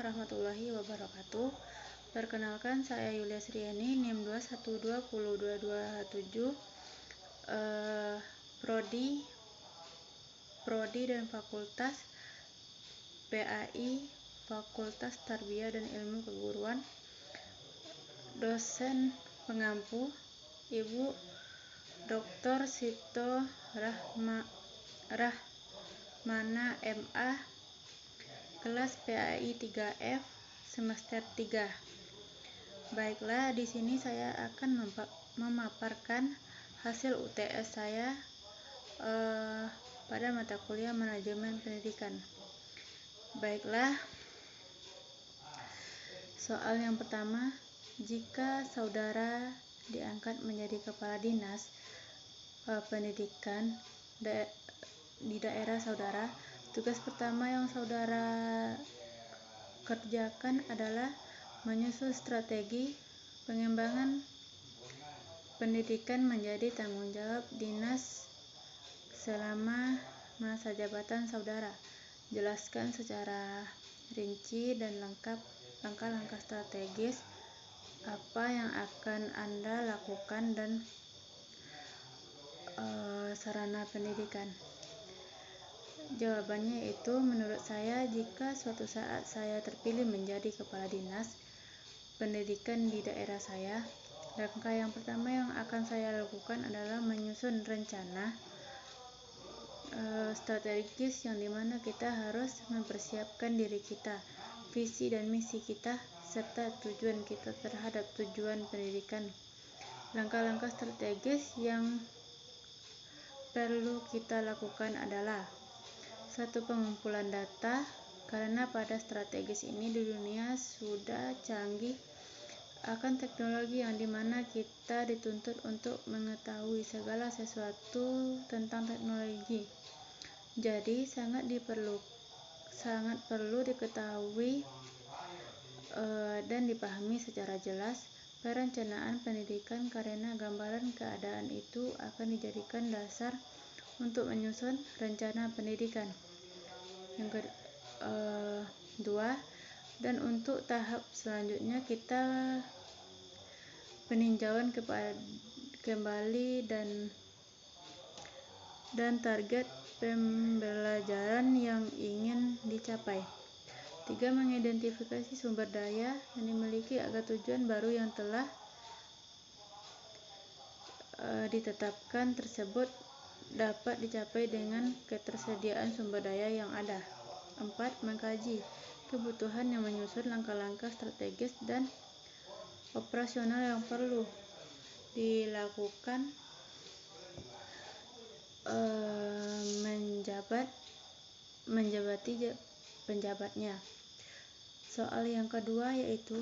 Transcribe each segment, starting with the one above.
warahmatullahi wabarakatuh. Perkenalkan, saya Yulia Sriani, NIM 2120227, Prodi dan Fakultas PAI, Fakultas Tarbiyah dan Ilmu Keguruan. Dosen pengampu Ibu Dr. Sito Rahmana MA, kelas PAI 3F semester 3. Baiklah, di sini saya akan memaparkan hasil UTS saya pada mata kuliah manajemen pendidikan. Baiklah, soal yang pertama, jika saudara diangkat menjadi kepala dinas pendidikan di daerah saudara, tugas pertama yang saudara kerjakan adalah menyusun strategi pengembangan pendidikan menjadi tanggung jawab dinas selama masa jabatan saudara. Jelaskan secara rinci dan lengkap langkah-langkah strategis apa yang akan Anda lakukan dan sarana pendidikan. Jawabannya yaitu, menurut saya, jika suatu saat saya terpilih menjadi kepala dinas pendidikan di daerah saya, langkah yang pertama yang akan saya lakukan adalah menyusun rencana strategis yang dimana kita harus mempersiapkan diri kita, visi dan misi kita, serta tujuan kita terhadap tujuan pendidikan. Langkah-langkah strategis yang perlu kita lakukan adalah: 1. Pengumpulan data, karena pada strategis ini di dunia sudah canggih akan teknologi yang dimana kita dituntut untuk mengetahui segala sesuatu tentang teknologi. Jadi sangat perlu diketahui dan dipahami secara jelas perencanaan pendidikan, karena gambaran keadaan itu akan dijadikan dasar untuk menyusun rencana pendidikan. Yang kedua, dan untuk tahap selanjutnya kita peninjauan kembali dan target pembelajaran yang ingin dicapai. 3. Mengidentifikasi sumber daya yang dimiliki agar tujuan baru yang telah ditetapkan tersebut dapat dicapai dengan ketersediaan sumber daya yang ada. 4. Mengkaji kebutuhan yang menyusun langkah-langkah strategis dan operasional yang perlu dilakukan menjabati penjabatnya. Soal yang kedua yaitu,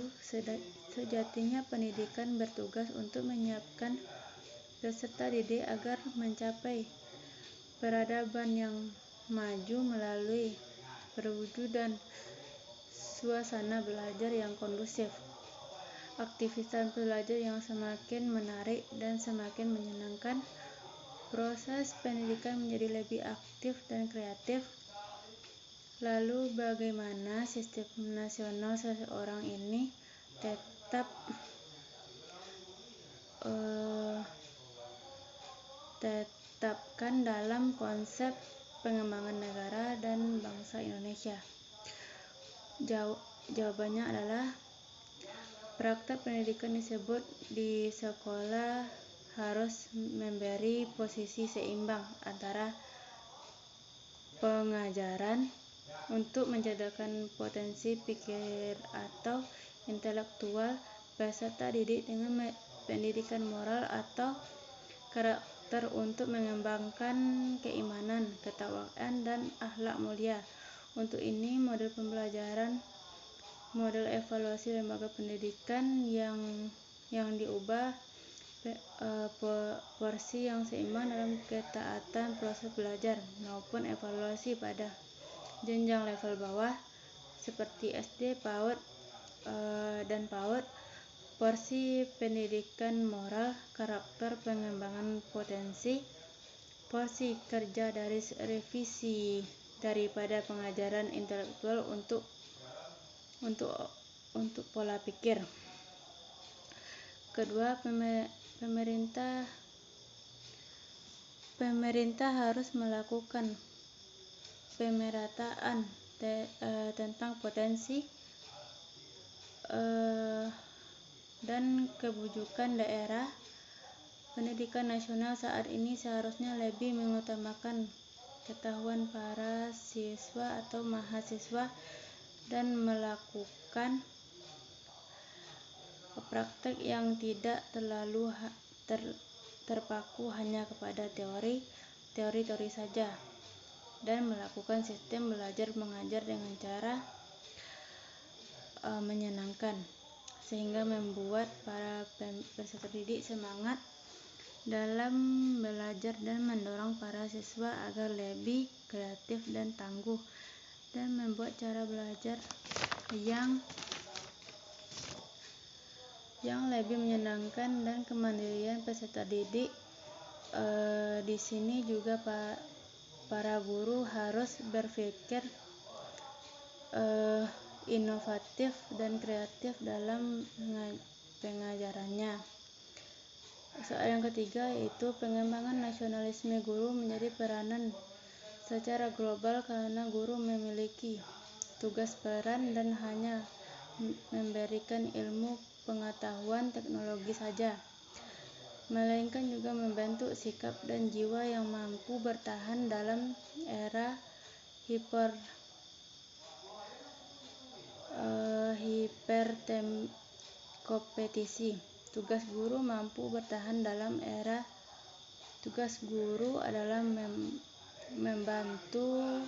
sejatinya pendidikan bertugas untuk menyiapkan peserta didik agar mencapai peradaban yang maju melalui perwujudan suasana belajar yang kondusif, aktivitas belajar yang semakin menarik dan semakin menyenangkan, proses pendidikan menjadi lebih aktif dan kreatif. Lalu bagaimana sistem nasional seseorang ini tetapkan dalam konsep pengembangan negara dan bangsa Indonesia? Jawabannya adalah, praktek pendidikan disebut di sekolah harus memberi posisi seimbang antara pengajaran untuk mencerdaskan potensi pikir atau intelektual peserta didik dengan pendidikan moral atau karakter untuk mengembangkan keimanan, ketakwaan, dan akhlak mulia. Untuk ini, model pembelajaran, model evaluasi lembaga pendidikan yang diubah, porsi yang seimbang dalam ketaatan proses belajar maupun evaluasi pada jenjang level bawah seperti SD, PAUD, dan PAUD, porsi pendidikan moral, karakter, pengembangan potensi, porsi kerja dari revisi daripada pengajaran intelektual untuk untuk pola pikir. Kedua, pemerintah harus melakukan pemerataan tentang potensi dan kebutuhan daerah. Pendidikan nasional saat ini seharusnya lebih mengutamakan ketahuan para siswa atau mahasiswa dan melakukan praktek yang tidak terlalu terpaku hanya kepada teori saja, dan melakukan sistem belajar mengajar dengan cara menyenangkan, sehingga membuat para peserta didik semangat dalam belajar dan mendorong para siswa agar lebih kreatif dan tangguh, dan membuat cara belajar yang lebih menyenangkan dan kemandirian peserta didik. Di sini juga para guru harus berpikir inovatif dan kreatif dalam pengajarannya. Soal yang ketiga yaitu pengembangan nasionalisme guru menjadi peranan secara global, karena guru memiliki tugas peran dan hanya memberikan ilmu pengetahuan teknologi saja, melainkan juga membentuk sikap dan jiwa yang mampu bertahan dalam era hiperkompetisi. Tugas guru adalah membantu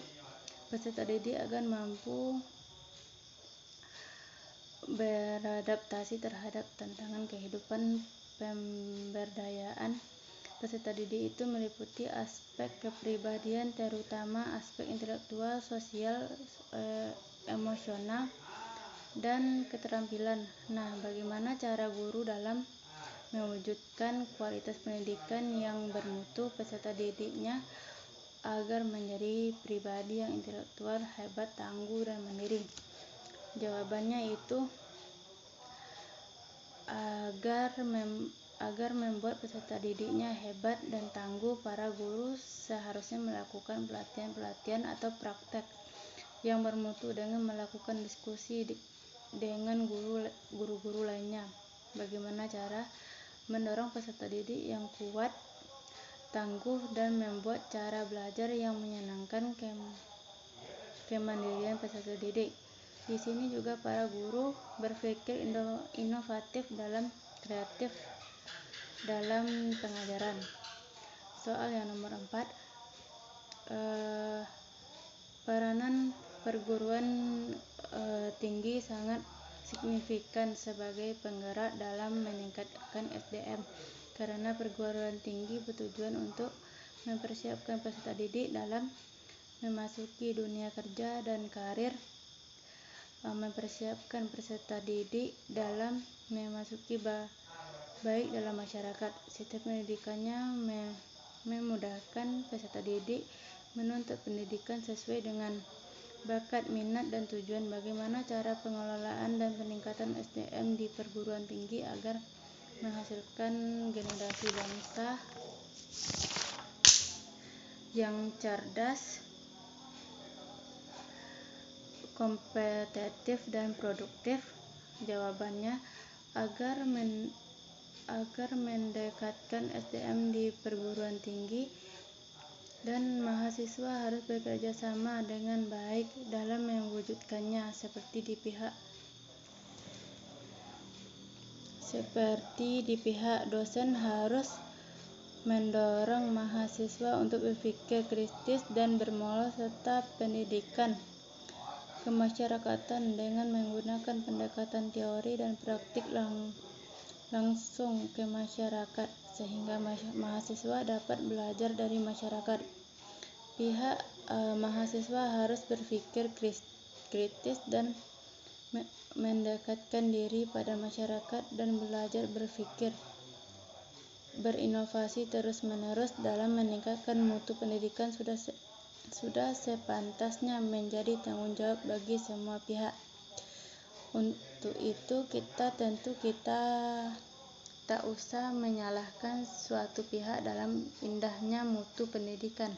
peserta didik agar mampu beradaptasi terhadap tantangan kehidupan. Pemberdayaan peserta didik itu meliputi aspek kepribadian, terutama aspek intelektual, sosial, emosional, dan keterampilan. Nah, bagaimana cara guru dalam mewujudkan kualitas pendidikan yang bermutu peserta didiknya agar menjadi pribadi yang intelektual hebat, tangguh, dan mandiri? Jawabannya itu agar membuat peserta didiknya hebat dan tangguh, para guru seharusnya melakukan pelatihan atau praktek yang bermutu dengan melakukan diskusi dengan guru-guru lainnya. Bagaimana cara mendorong peserta didik yang kuat, tangguh, dan membuat cara belajar yang menyenangkan kemandirian peserta didik. Di sini juga para guru berpikir inovatif dalam kreatif dalam pengajaran. Soal yang nomor 4, peranan perguruan tinggi sangat signifikan sebagai penggerak dalam meningkatkan SDM, karena perguruan tinggi bertujuan untuk mempersiapkan peserta didik dalam memasuki dunia kerja dan karir, mempersiapkan peserta didik dalam memasuki baik dalam masyarakat. Sistem pendidikannya memudahkan peserta didik menuntut pendidikan sesuai dengan bakat, minat, dan tujuan. Bagaimana cara pengelolaan dan peningkatan SDM di perguruan tinggi agar menghasilkan generasi bangsa yang cerdas, kompetitif, dan produktif? Jawabannya, agar mendekatkan SDM di perguruan tinggi dan mahasiswa harus bekerja sama dengan baik dalam mewujudkannya, seperti di pihak dosen harus mendorong mahasiswa untuk berpikir kritis dan bermoral, serta pendidikan kemasyarakatan dengan menggunakan pendekatan teori dan praktik langsung ke masyarakat, sehingga mahasiswa dapat belajar dari masyarakat. Pihak mahasiswa harus berpikir kritis dan mendekatkan diri pada masyarakat dan belajar berpikir berinovasi terus-menerus dalam meningkatkan mutu pendidikan sudah sepantasnya menjadi tanggung jawab bagi semua pihak. Untuk itu kita tak usah menyalahkan suatu pihak dalam indahnya mutu pendidikan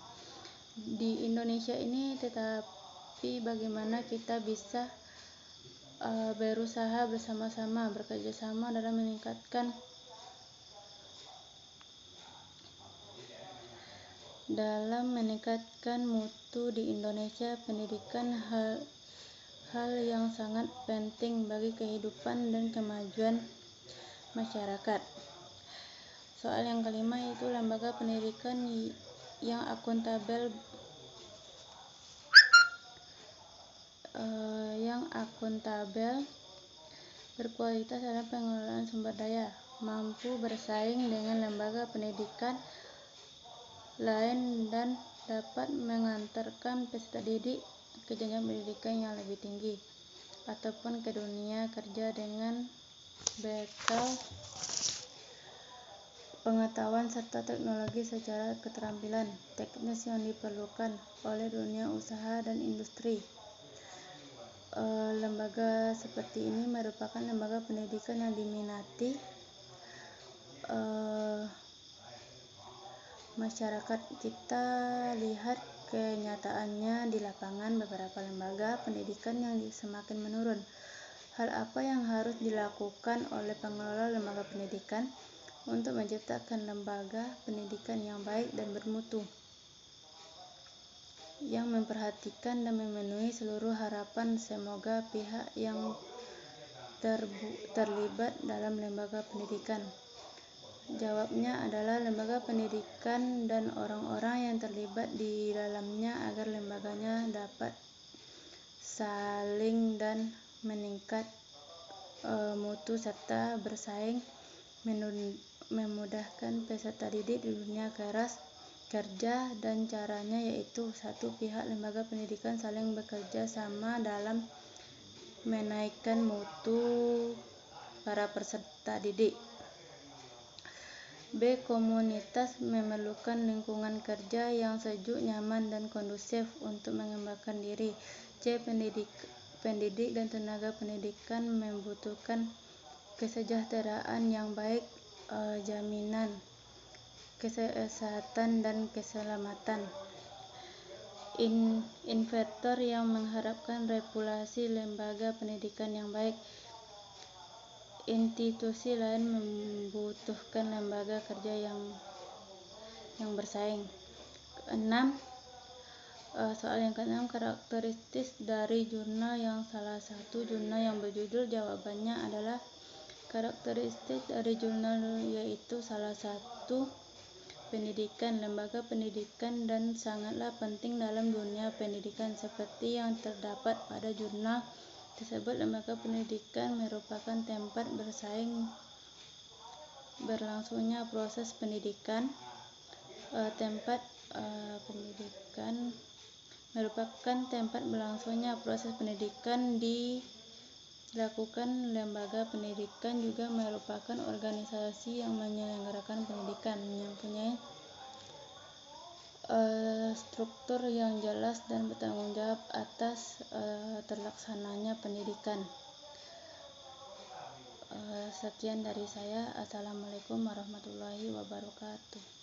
di Indonesia ini, tetapi bagaimana kita bisa berusaha bersama-sama, bekerja sama dalam meningkatkan mutu di Indonesia. Pendidikan hal yang sangat penting bagi kehidupan dan kemajuan masyarakat. Soal yang kelima yaitu lembaga pendidikan yang akuntabel berkualitas dalam pengelolaan sumber daya, mampu bersaing dengan lembaga pendidikan lain dan dapat mengantarkan peserta didik ke jenjang pendidikan yang lebih tinggi ataupun ke dunia kerja dengan bekal pengetahuan serta teknologi secara keterampilan teknis yang diperlukan oleh dunia usaha dan industri. Lembaga seperti ini merupakan lembaga pendidikan yang diminati masyarakat. Kita lihat kenyataannya di lapangan, beberapa lembaga pendidikan yang semakin menurun. Hal apa yang harus dilakukan oleh pengelola lembaga pendidikan untuk menciptakan lembaga pendidikan yang baik dan bermutu, yang memperhatikan dan memenuhi seluruh harapan semoga pihak yang terlibat dalam lembaga pendidikan? Jawabnya adalah lembaga pendidikan dan orang-orang yang terlibat di dalamnya agar lembaganya dapat saling dan meningkat mutu serta bersaing, memudahkan peserta didik di dunia kerja, dan caranya yaitu satu pihak lembaga pendidikan saling bekerja sama dalam menaikkan mutu para peserta didik. B. Komunitas memerlukan lingkungan kerja yang sejuk, nyaman, dan kondusif untuk mengembangkan diri. C. Pendidik dan tenaga pendidikan membutuhkan kesejahteraan yang baik, jaminan kesehatan dan keselamatan. Investor yang mengharapkan reputasi lembaga pendidikan yang baik. Institusi lain membutuhkan lembaga kerja yang bersaing. Soal yang keenam, karakteristik dari jurnal yang salah satu jurnal yang berjudul. Jawabannya adalah karakteristik dari jurnal yaitu salah satu pendidikan, lembaga pendidikan, dan sangatlah penting dalam dunia pendidikan. Seperti yang terdapat pada jurnal tersebut, lembaga pendidikan merupakan tempat berlangsungnya proses pendidikan. Dilakukan lembaga pendidikan juga merupakan organisasi yang menyelenggarakan pendidikan, mempunyai struktur yang jelas dan bertanggung jawab atas terlaksananya pendidikan. Sekian dari saya. Assalamualaikum warahmatullahi wabarakatuh.